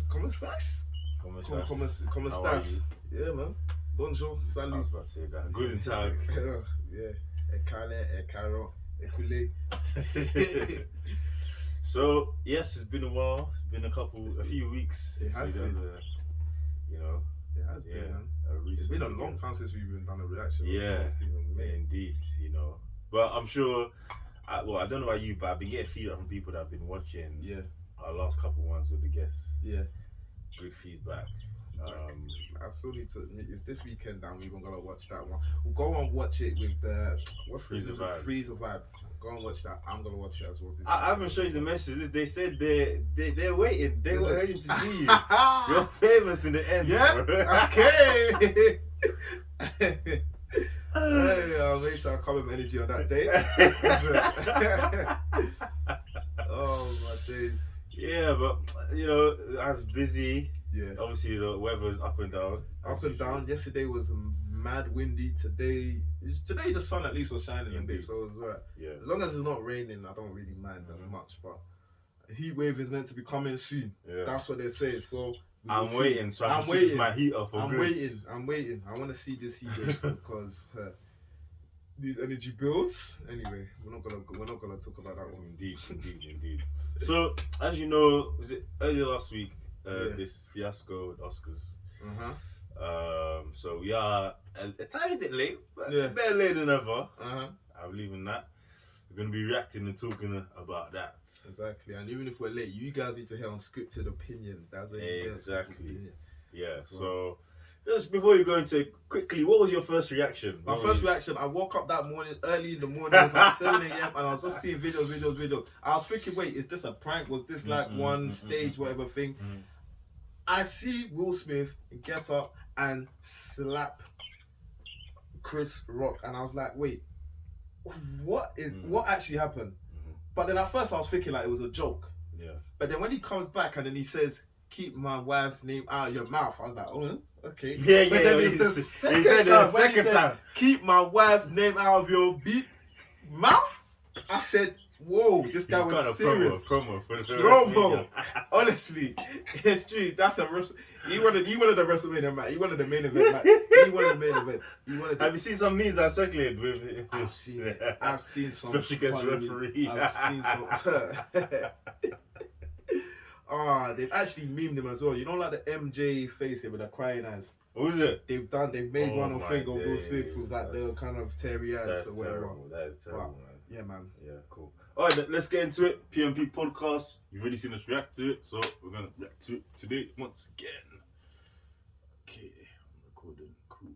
¿Cómo estás? ¿Cómo ¿Cómo estás? Yeah, man. Bonjour, I salut. was about to say that. Guten Tag. Yeah. E caro, e culé. So, yes, it's been a while. It's been a few weeks. It has been. You know, It has been, man. It's recently. been a long time since we've even done a reaction. Yeah, It's been amazing. indeed, you know. But I'm sure, I don't know about you, but I've been getting feedback from people that have been watching our last couple ones with the guests. Yeah. Good feedback. I still need to admit, it's this weekend that I'm even gonna watch that one. We'll go and watch it with the Freezer Vibe. Freezer Vibe. Go and watch that. I'm gonna watch it as well. I haven't shown you the message. They said they're waiting. They were waiting to see you. You're famous in the end. Yeah. Okay. Hey, I'll make sure I come with energy on that day. Oh my days. Yeah, but you know, I was busy. Yeah. Obviously, the weather's up and down. Up and down. Yesterday was mad windy. Today the sun at least was shining a bit, so it was alright. Yeah. As long as it's not raining, I don't really mind as much. But a heat wave is meant to be coming soon. Yeah. That's what they say. So I'm waiting. So I'm waiting. My heat off. I'm waiting. I want to see this heat wave because these energy bills. Anyway, we're not gonna talk about that one. Indeed. So as you know, was it earlier last week? This fiasco with Oscars. So we are a tiny bit late, but better late than never. I believe in that. We're gonna be reacting and talking about that. Exactly, and even if we're late, you guys need to hear Unscripted opinion. That's exactly. Yeah. So just before you go into it, quickly, what was your first reaction? My first reaction, I woke up that morning, early in the morning, it was like 7 a.m. and I was just seeing videos. I was thinking, wait, is this a prank? Was this like one stage, whatever thing? I see Will Smith get up and slap Chris Rock, and I was like, wait, what actually happened? But then at first I was thinking like it was a joke. Yeah. But then when he comes back and then he says, keep my wife's name out of your mouth, I was like, oh, okay. Yeah. But then it's the second time, keep my wife's name out of your mouth. I said, whoa, this guy was serious. Promo. Honestly, it's true. That's he wanted the WrestleMania match. He wanted the main event. He wanted the main event. Have you seen some memes that circulated with it? I've seen it. I've seen some. Especially against referee. I've seen some. They've actually memed him as well. You know, like the MJ face here with the crying eyes. What was it? They've made one of thing of Will Smith with like the kind of teary eyes or whatever. That is terrible, man. Yeah, man. Yeah, cool. Alright, let's get into it. PMP podcast. You've already seen us react to it, so we're gonna react to it today once again. Okay, I'm recording. Cool.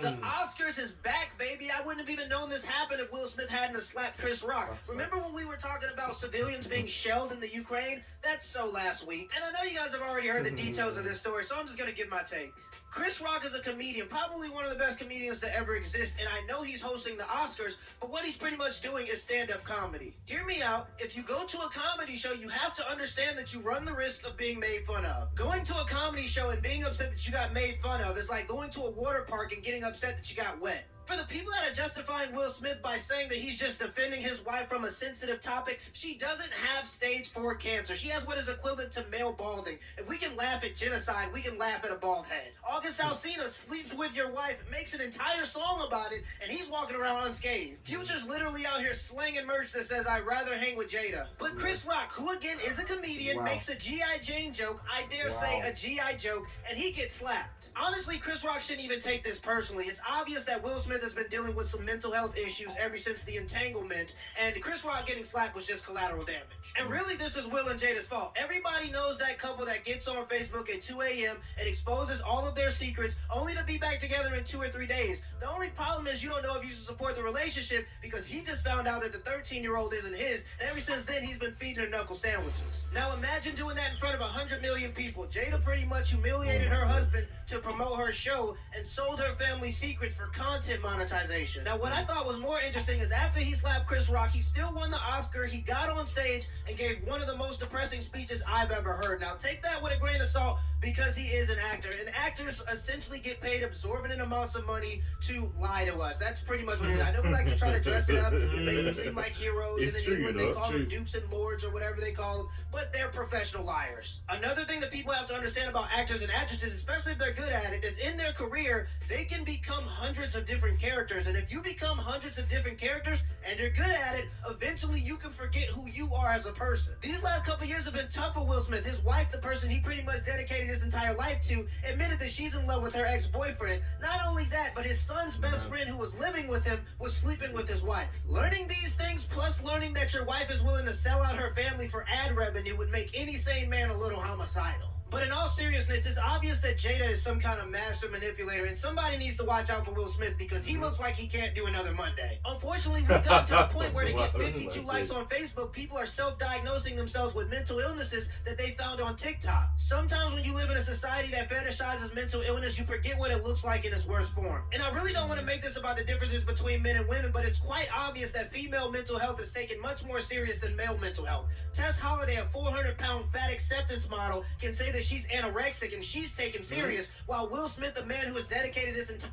The Oscars is back, baby. I wouldn't have even known this happened if Will Smith hadn't slapped Chris Rock. Remember when we were talking about civilians being shelled in the Ukraine? That's so last week. And I know you guys have already heard the details of this story, so I'm just going to give my take. Chris Rock is a comedian, probably one of the best comedians to ever exist, and I know he's hosting the Oscars, but what he's pretty much doing is stand-up comedy. Hear me out. If you go to a comedy show, you have to understand that you run the risk of being made fun of. Going to a comedy show and being upset that you got made fun of is like going to a water park and getting upset that you got wet. For the people that are justifying Will Smith by saying that he's just defending his wife from a sensitive topic, she doesn't have stage 4 cancer. She has what is equivalent to male balding. If we can laugh at genocide, we can laugh at a bald head. August Alsina sleeps with your wife, makes an entire song about it, and he's walking around unscathed. Future's literally out here slanging merch that says, I'd rather hang with Jada. But Chris Rock, who again is a comedian, makes a G.I. Jane joke, I dare say a G.I. joke, and he gets slapped. Honestly, Chris Rock shouldn't even take this personally. It's obvious that Will Smith has been dealing with some mental health issues ever since the entanglement, and Chris Rock getting slapped was just collateral damage. And really, this is Will and Jada's fault. Everybody knows that couple that gets on Facebook at 2 a.m. and exposes all of their secrets, only to be back together in 2 or 3 days. The only problem is you don't know if you should support the relationship because he just found out that the 13-year-old isn't his, and ever since then, he's been feeding her knuckle sandwiches. Now imagine doing that in front of 100 million people. Jada pretty much humiliated her husband to promote her show and sold her family secrets for content monetization. Now, what I thought was more interesting is after he slapped Chris Rock, he still won the Oscar. He got on stage and gave one of the most depressing speeches I've ever heard. Now, take that with a grain of salt because he is an actor, and actors essentially get paid exorbitant amounts of money to lie to us. That's pretty much what it is. I know we like to try to dress it up and make them seem like heroes, It's and in true, England you know, they call true. them dukes and lords or whatever they call them, but they're professional liars. Another thing that people have to understand about actors and actresses, especially if they're good at it, is in their career, they can become hundreds of different characters, and if you become hundreds of different characters and you're good at it, eventually you can forget who you are as a person. These last couple years have been tough for Will Smith. His wife, the person he pretty much dedicated his entire life to, admitted that she's in love with her ex-boyfriend. Not only that, but his son's best friend who was living with him was sleeping with his wife. Learning these things, plus learning that your wife is willing to sell out her family for ad revenue, would make any sane man a little homicidal. But in all seriousness, it's obvious that Jada is some kind of master manipulator, and somebody needs to watch out for Will Smith because he looks like he can't do another Monday. Unfortunately, we've gotten to a point where to get 52 likes on Facebook, people are self-diagnosing themselves with mental illnesses that they found on TikTok. Sometimes when you live in a society that fetishizes mental illness, you forget what it looks like in its worst form. And I really don't want to make this about the differences between men and women, but it's quite obvious that female mental health is taken much more serious than male mental health. Tess Holliday, a 400-pound fat acceptance model, can say that she's anorexic and she's taken serious, while Will Smith, a man who has dedicated his entire...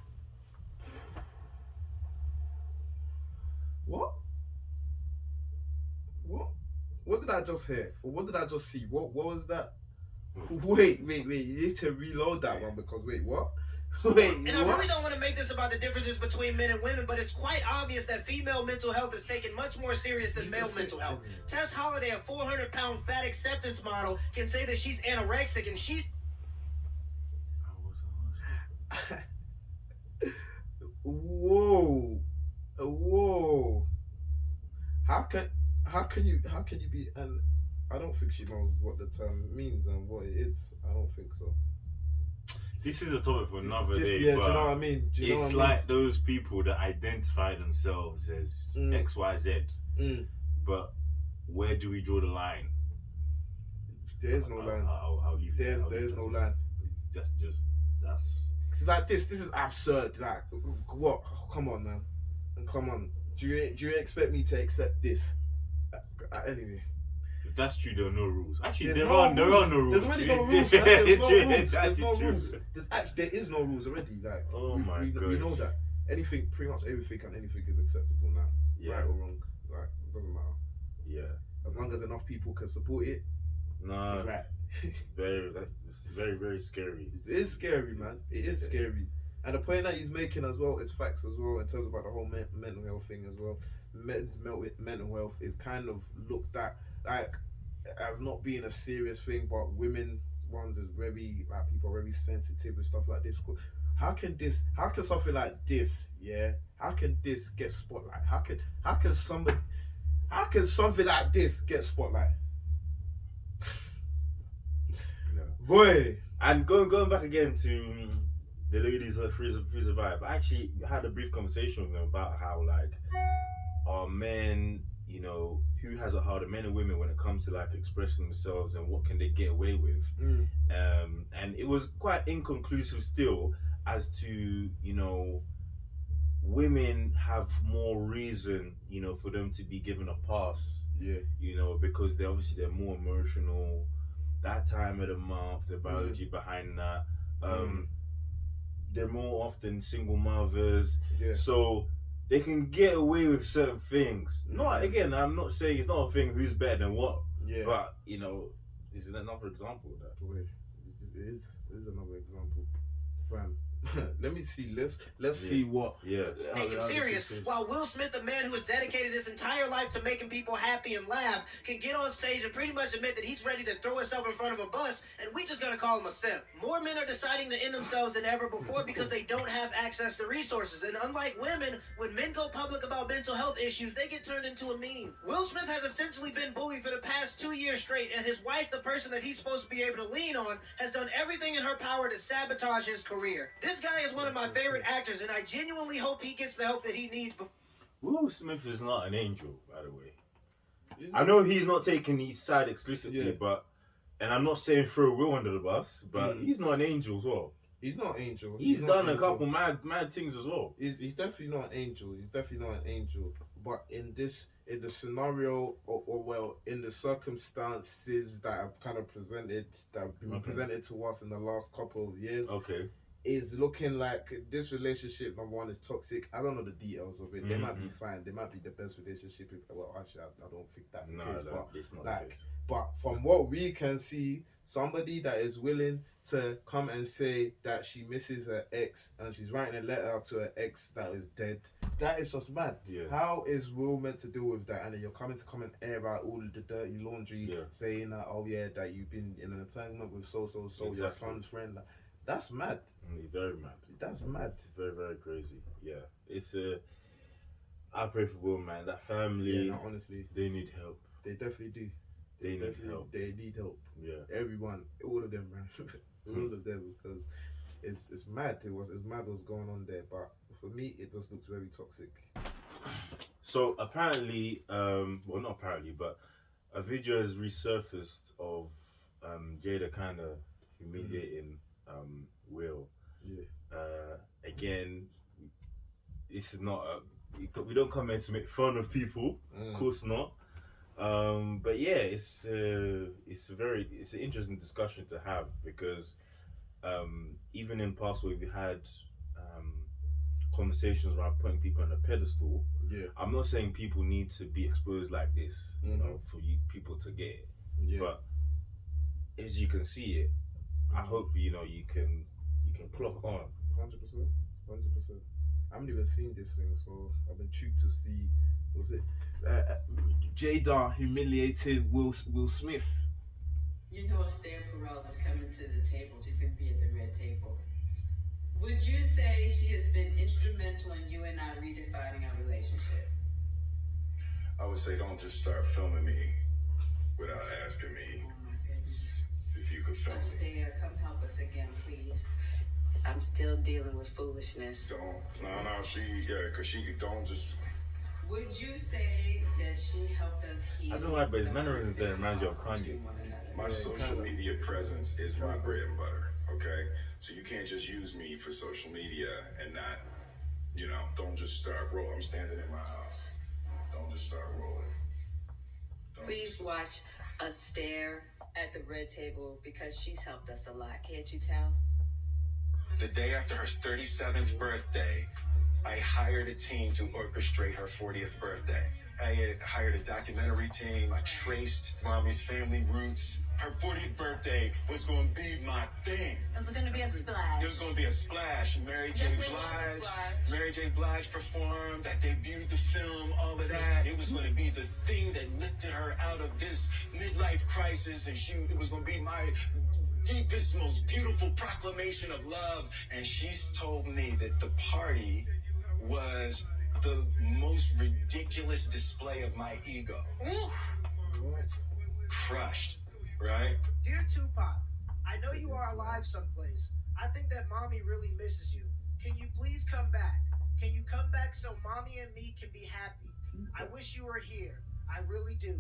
What? What did I just hear? Or what did I just see? What was that? Wait. You need to reload that one because wait, what? Wait, And I really don't want to make this about the differences between men and women, but it's quite obvious that female mental health is taken much more serious than male mental health. Tess Holliday, a 400-pound fat acceptance model, can say that she's anorexic and she's... Whoa. How can you be? And I don't think she knows what the term means and what it is. I don't think so. This is a topic for another day. Yeah, but do you know what I mean? It's like those people that identify themselves as XYZ. But where do we draw the line? There is no line. I'll leave it. There is no line. It's just that's. It's like this is absurd. Like, what? Come on, man. Come on. Do you expect me to accept this? Anyway. If that's true, there are no rules. Actually, There there are no rules. There's already no rules. Man. There's no rules. That's There's no true. rules. There is no rules already. Like, Oh my we gosh. know that. Anything, pretty much everything and anything is acceptable now. Yeah. Right or wrong. Like, it doesn't matter. Yeah. As long as enough people can support it, No. it's right. It's very, very scary. It is scary, man. It is scary. And the point that he's making as well is facts as well in terms about the whole mental health thing as well. Mental health is kind of looked at like as not being a serious thing, but women's ones is very like people are very sensitive with stuff like this. How can something like this, how can this get spotlight? How can something like this get spotlight? Boy. And going back again to the ladies who are free survive, I actually had a brief conversation with them about how like are men, you know, who has it harder, men and women, when it comes to like expressing themselves and what can they get away with. And it was quite inconclusive still as to, you know, women have more reason, you know, for them to be given a pass. Yeah. You know, because they're more emotional. That time of the month, the biology behind that. They're more often single mothers. Yeah. So they can get away with certain things. Not again, I'm not saying it's not a thing who's better than what. Yeah. But, you know, this is another example of that. Wait, it is another example. Bam. Let me see. Let's see what. Yeah. Taken serious, while Will Smith, a man who has dedicated his entire life to making people happy and laugh, can get on stage and pretty much admit that he's ready to throw himself in front of a bus, and we just gonna call him a simp. More men are deciding to end themselves than ever before because they don't have access to resources, and unlike women, when men go public about mental health issues, they get turned into a meme. Will Smith has essentially been bullied for the past 2 years straight, and his wife, the person that he's supposed to be able to lean on, has done everything in her power to sabotage his career. This guy is one of my favorite actors, and I genuinely hope he gets the help that he needs. Will Smith is not an angel, by the way. I know he's not taking his side exclusively, but, and I'm not saying throw Will under the bus, but he's not an angel as well. He's not an angel. He's done a couple mad things as well. He's definitely not an angel. He's definitely not an angel. But in the scenario, or well, in the circumstances that have kind of presented, that have been presented to us in the last couple of years, is looking like this relationship. Number one is toxic. I don't know the details of it. They might be fine. They might be the best relationship. Well, actually, I don't think that's the case. But it's not like, the case. but from what we can see, somebody that is willing to come and say that she misses her ex and she's writing a letter to her ex that is dead, that is just mad. Yeah. How is Will meant to deal with that? And then you're coming to come and air out all of the dirty laundry, saying that, oh yeah, that you've been in an entanglement with so, your son's friend. Like, that's mad. Very mad. That's mad. Very, very crazy. Yeah. It's I pray for Will, man. That family, yeah, no, honestly, they need help. They definitely do. They need help. They need help. Yeah. Everyone, all of them, man. All of them, because it's mad. It's mad what's going on there. But for me, it just looks very toxic. So apparently, well, not apparently, but a video has resurfaced of Jada kind of humiliating Will. Yeah. Again, this is not we don't come here to make fun of people. Of course not. But yeah, it's an interesting discussion to have, because even in past where we've had conversations around putting people on a pedestal, I'm not saying people need to be exposed like this, you know, for people to get it. Yeah. But as you can see it, I hope you can clock on. 100%. I haven't even seen this thing, so I've been intrigued to see. Was it Jada humiliating Will Smith? You know, Esther Perel is coming to the table. She's going to be at the red table. Would you say she has been instrumental in you and I redefining our relationship? I would say don't just start filming me without asking me. Oh my goodness. If you could film me. Esther, come help us again, please. I'm still dealing with foolishness. Don't. No, because she don't just... Would you say that she helped us heal? I don't know why, but his mannerisms there reminds you of Kanye. My social media presence is my bread and butter, okay? So you can't just use me for social media and not, don't just start rolling. I'm standing in my house. Don't just start rolling. Please watch us stare at the red table, because she's helped us a lot. Can't you tell? The day after her 37th birthday, I hired a team to orchestrate her 40th birthday. I had hired a documentary team. I traced Mommy's family roots. Her 40th birthday was going to be my thing. It was going to be a splash. It was going to be a splash. Mary J. Blige performed. I debuted the film, all of that. It was going to be the thing that lifted her out of this midlife crisis, and it was going to be my deepest, most beautiful proclamation of love. And she's told me that the party was the most ridiculous display of my ego. Crushed, right? Dear Tupac, I know you are alive someplace. I think that Mommy really misses you. Can you please come back? Can you come back so Mommy and me can be happy? I wish you were here. I really do.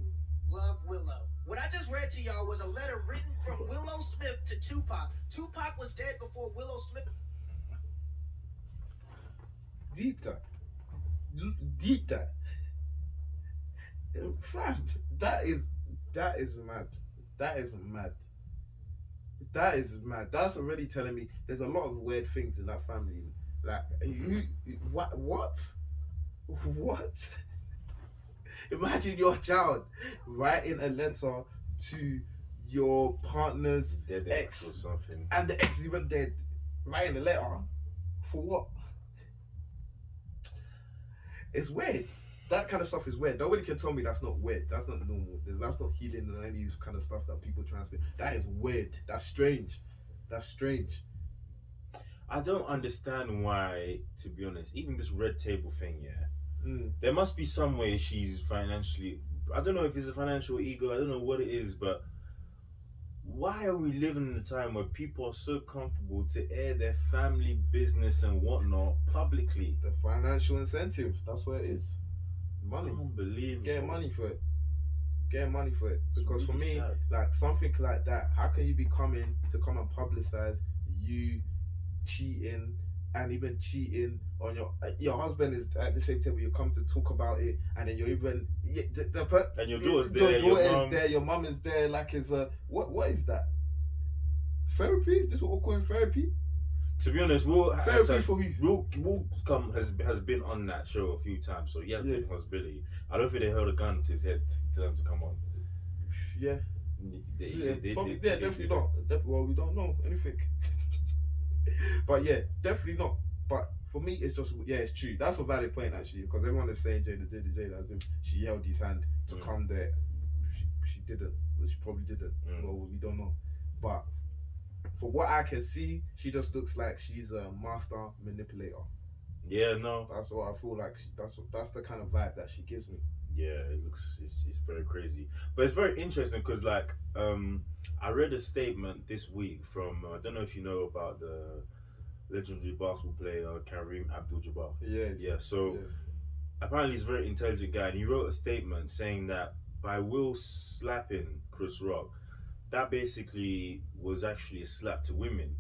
Love, Willow. What I just read to y'all was a letter written from Willow Smith to Tupac. Tupac was dead before Willow Smith. Deep that. Fam, that is mad. That is mad. That's already telling me there's a lot of weird things in that family. Like, what? Imagine your child writing a letter to your partner's ex or something, and the ex is even dead. Writing a letter for what? It's weird. That kind of stuff is weird. Nobody can tell me that's not weird. That's not normal. That's not healing and any kind of stuff that people transmit. That is weird. That's strange. I don't understand why, to be honest, even this red table thing, there must be some way she's financially, I don't know if it's a financial ego, I don't know what it is, but why are we living in a time where people are so comfortable to air their family business and whatnot publicly? The financial incentive, that's what it is. Money. Unbelievable. Get money for it. Because really for me, sad. like something like that, how can you be coming to come and publicize you cheating and even cheating on your husband is at the same table, you come to talk about it, and then you're even and your daughter's there, your daughter is there, your mum is there, like it's a what is that? Therapy? Is this what we're calling therapy? To be honest, Will has been on that show a few times, so he has the responsibility. I don't think they held a gun to his head to tell him to come on. Yeah. Definitely not. Well, we don't know anything. But yeah, definitely not. But for me, it's just it's true. That's a valid point actually, because everyone is saying Jada as if she held his hand to come there. She didn't. Well, she probably didn't. Well, we don't know. But for what I can see, she just looks like she's a master manipulator. Yeah, no. That's what I feel like. That's the kind of vibe that she gives me. Yeah, it's very crazy, but it's very interesting because I read a statement this week from I don't know if you know about the legendary basketball player Kareem Abdul-Jabbar. Yeah. So apparently he's a very intelligent guy, and he wrote a statement saying that by Will slapping Chris Rock, that basically was actually a slap to women,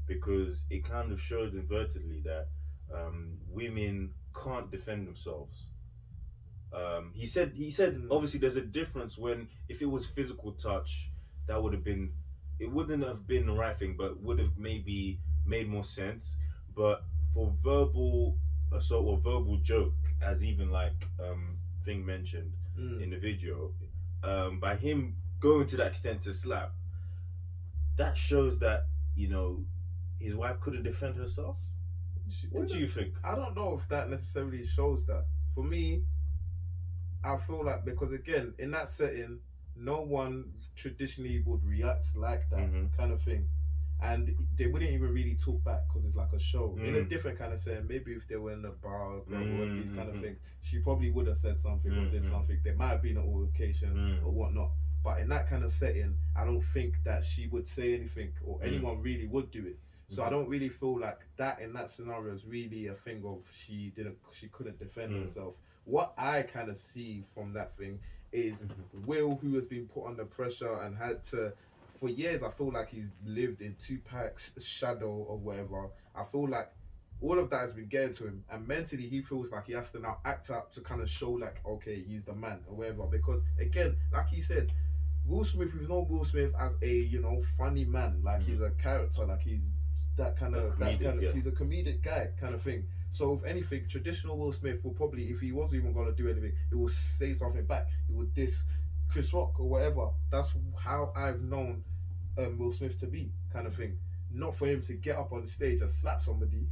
because it kind of showed inadvertently that women can't defend themselves. He said obviously there's a difference when if it was physical touch, it wouldn't have been the right thing, but would have maybe made more sense. But for verbal assault or verbal joke, as even like Thing mentioned in the video, by him going to that extent to slap, that shows that his wife couldn't defend herself. What do you think? I don't know if that necessarily shows that. For me, I feel like, because again, in that setting, no one traditionally would react like that kind of thing. And they wouldn't even really talk back because it's like a show. In a different kind of setting, maybe if they were in a bar or these kind of things, she probably would have said something or did something. There might have been an altercation or whatnot. But in that kind of setting, I don't think that she would say anything or anyone really would do it. So I don't really feel like that in that scenario is really a thing of she couldn't defend herself. What I kind of see from that thing is Will, who has been put under pressure and had to, for years, I feel like he's lived in Tupac's shadow or whatever. I feel like all of that has been getting to him, and mentally he feels like he has to now act up to kind of show like, okay, he's the man or whatever. Because again, like he said, Will Smith, we've known Will Smith as a funny man, like he's a character, like he's he's a comedic guy kind of thing. So if anything, traditional Will Smith will probably, if he wasn't even gonna do anything, he will say something back. He would diss Chris Rock or whatever. That's how I've known Will Smith to be, kind of thing. Not for him to get up on the stage and slap somebody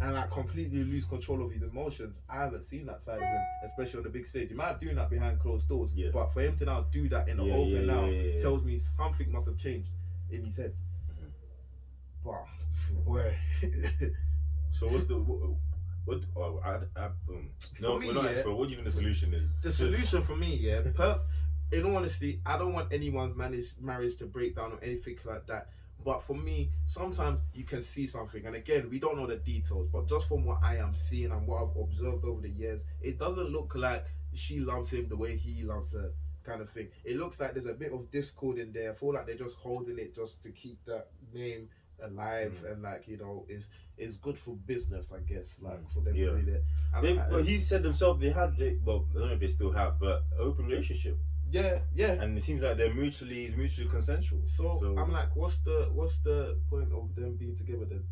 and like completely lose control of his emotions. I haven't seen that side of him, especially on the big stage. He might have done that behind closed doors, but for him to now do that in the open tells me something must have changed in his head. But where? So what's the what? Oh, no, we're not expert. What do you think the solution is? The solution for me, in all honesty, I don't want anyone's marriage to break down or anything like that. But for me, sometimes you can see something, and again, we don't know the details, but just from what I am seeing and what I've observed over the years, it doesn't look like she loves him the way he loves her, kind of thing. It looks like there's a bit of discord in there. I feel like they're just holding it just to keep that name alive, and like it's good for business, I guess, like for them to be there. But he said themselves they had well, I don't know if they still have, but open relationship. Yeah. And it seems like they're mutually consensual. So I'm like, what's the point of them being together then?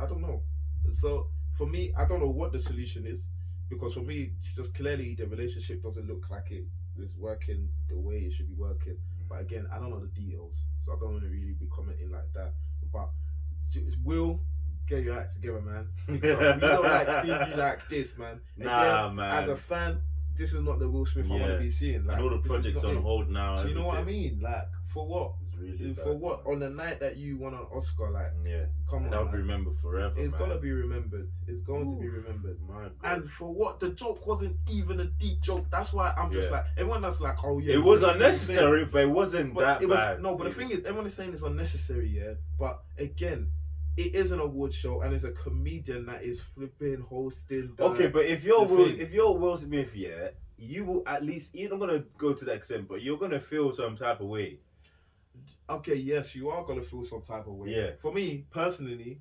I don't know. So for me, I don't know what the solution is, because for me, just clearly the relationship doesn't look like it is working the way it should be working. But again, I don't know the details, so I don't want to really be commenting like that. But Will, get your act together, man. We don't like seeing you like this, man. Again, man. As a fan, this is not the Will Smith I want to be seeing. Like, and all the projects on hold now. Do you know what I mean? Like, for what? It's really for bad, what? Man. On the night that you won an Oscar, like, come on, that'll be remembered forever. It's gonna be remembered. It's going to be remembered. And for what? The joke wasn't even a deep joke. That's why I'm just like, everyone that's like, oh yeah, it was unnecessary, but it wasn't that bad. No, but the thing is, everyone is saying it's unnecessary, But again, it is an award show, and it's a comedian that is flipping hosting. Okay, but if you're Will Smith, you will at least, you're not gonna go to that extent, but you're gonna feel some type of way. Okay, yes, you are gonna feel some type of way. Yeah. For me personally,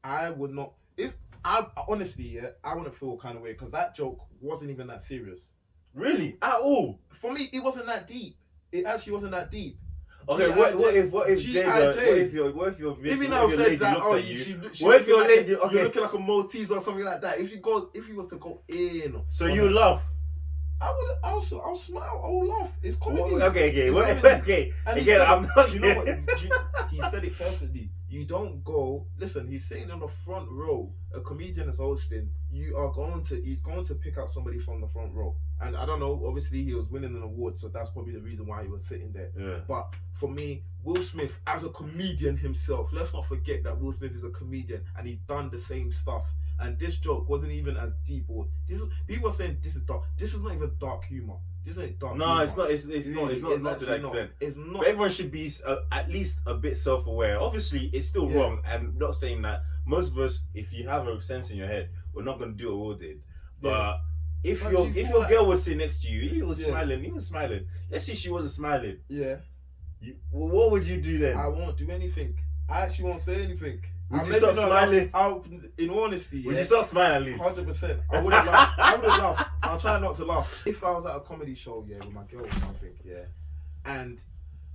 I would not. If I honestly, I wouldn't feel kind of way, because that joke wasn't even that serious. Really? At all? For me, it wasn't that deep. It actually wasn't that deep. Okay, what if Jada, what if your If you missus, now what if your said lady that, looked oh, at you? she What if your looking lady? you're Okay, looking like a Maltese or something like that. If he was to go in, so you laugh. I'll smile, I'll laugh. It's comedy. Okay, It's okay, comedy. okay. And Again, I'm not. you know what? He said it perfectly. You don't go. Listen, he's sitting on the front row. A comedian is hosting. He's going to pick out somebody from the front row. And I don't know. Obviously, he was winning an award, so that's probably the reason why he was sitting there. Yeah. But for me, Will Smith, as a comedian himself, let's not forget that Will Smith is a comedian and he's done the same stuff. And this joke wasn't even as deep. Or people are saying this is dark. This is not even dark humor. This ain't dark. No, humor. it's not. It's not to that extent. It's not. But everyone should be at least a bit self-aware. Obviously, it's still wrong, and I'm not saying that most of us, if you have a sense in your head, we're not going to do what we did. But if your girl was sitting next to you, he was smiling. Let's say she wasn't smiling. Yeah. What would you do then? I won't do anything. I actually won't say anything. Would you stop smiling? In honesty, Would you stop smiling at least? 100%. I wouldn't laugh. I wouldn't laugh. I'll try not to laugh. If I was at a comedy show, with my girl or something, and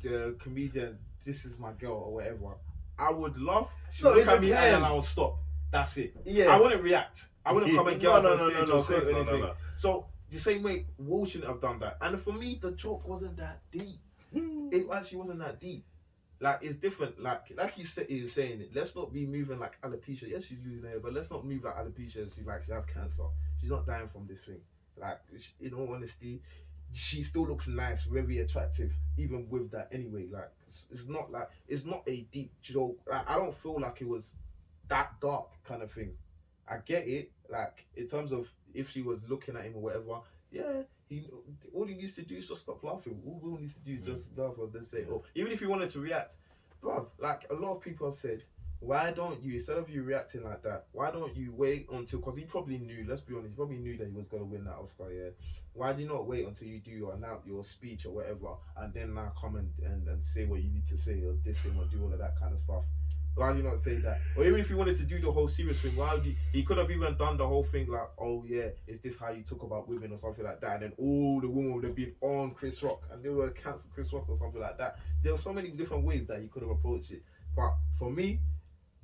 the comedian, this is my girl or whatever, I would laugh. She would look at me and then I would stop. That's it. Yeah. I wouldn't react. I wouldn't come and get up on stage or say anything. So the same way, Will shouldn't have done that. And for me, the joke wasn't that deep. It actually wasn't that deep. Like, it's different. Like you said, you're saying it. Let's not be moving like alopecia. Yes, she's losing hair, but let's not move like alopecia. She has cancer. She's not dying from this thing. Like, in all honesty, she still looks nice, very attractive, even with that. Anyway, like, it's not a deep joke. Like, I don't feel like it was that dark kind of thing. I get it. Like, in terms of if she was looking at him or whatever, all he needs to do is just stop laughing. All Will needs to do is just laugh or then say, oh, even if he wanted to react, bruv, like a lot of people have said, why don't you, instead of you reacting like that, why don't you wait until, because he probably knew, let's be honest, he probably knew that he was going to win that Oscar, Why do you not wait until you do your speech or whatever, and then now come and say what you need to say, or diss him, or do all of that kind of stuff? Why do you not say that? Or even if you wanted to do the whole serious thing, he could have even done the whole thing like, oh yeah, is this how you talk about women or something like that? And then all the women would have been on Chris Rock and they would have cancelled Chris Rock or something like that. There were so many different ways that you could have approached it. But for me,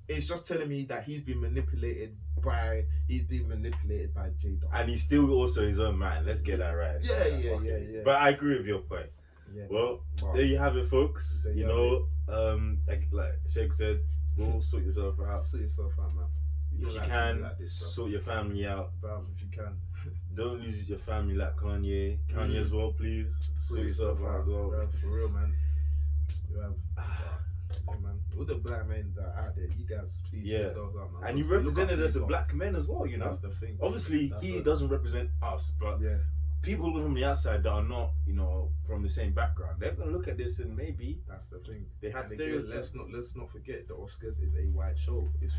it's just telling me that he's been manipulated by Jada. And he's still also his own man. Let's get that right. Yeah. But I agree with your point. Yeah. Well, there you have it, folks. Like Sheikh said, go sort yourself out. Sort yourself out, man. If you can, sort your family out. If you can. Don't lose your family like Kanye. Kanye as well, please. Sort yourself out as well. For real, man. Man. All the black men that are out there, you guys, please sort yourselves out, man. And you represented as a black man as well, That's the thing. Obviously, he doesn't represent us, but people from the outside that are not, from the same background, they're gonna look at this and maybe that's the thing. They had stereotypes. Let's not forget the Oscars is a white show. It's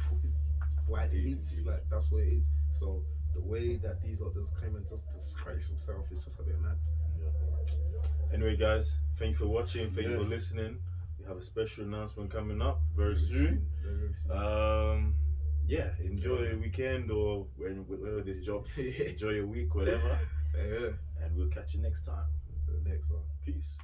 white elites. Like, that's what it is. So the way that these others came and just disgrace themselves is just a bit mad. Anyway, guys, thank you for watching. Thank you for listening. We have a special announcement coming up very soon. Very soon. Enjoy your weekend or whenever this drops. Enjoy your week, whatever. And we'll catch you next time. Until the next one. Peace.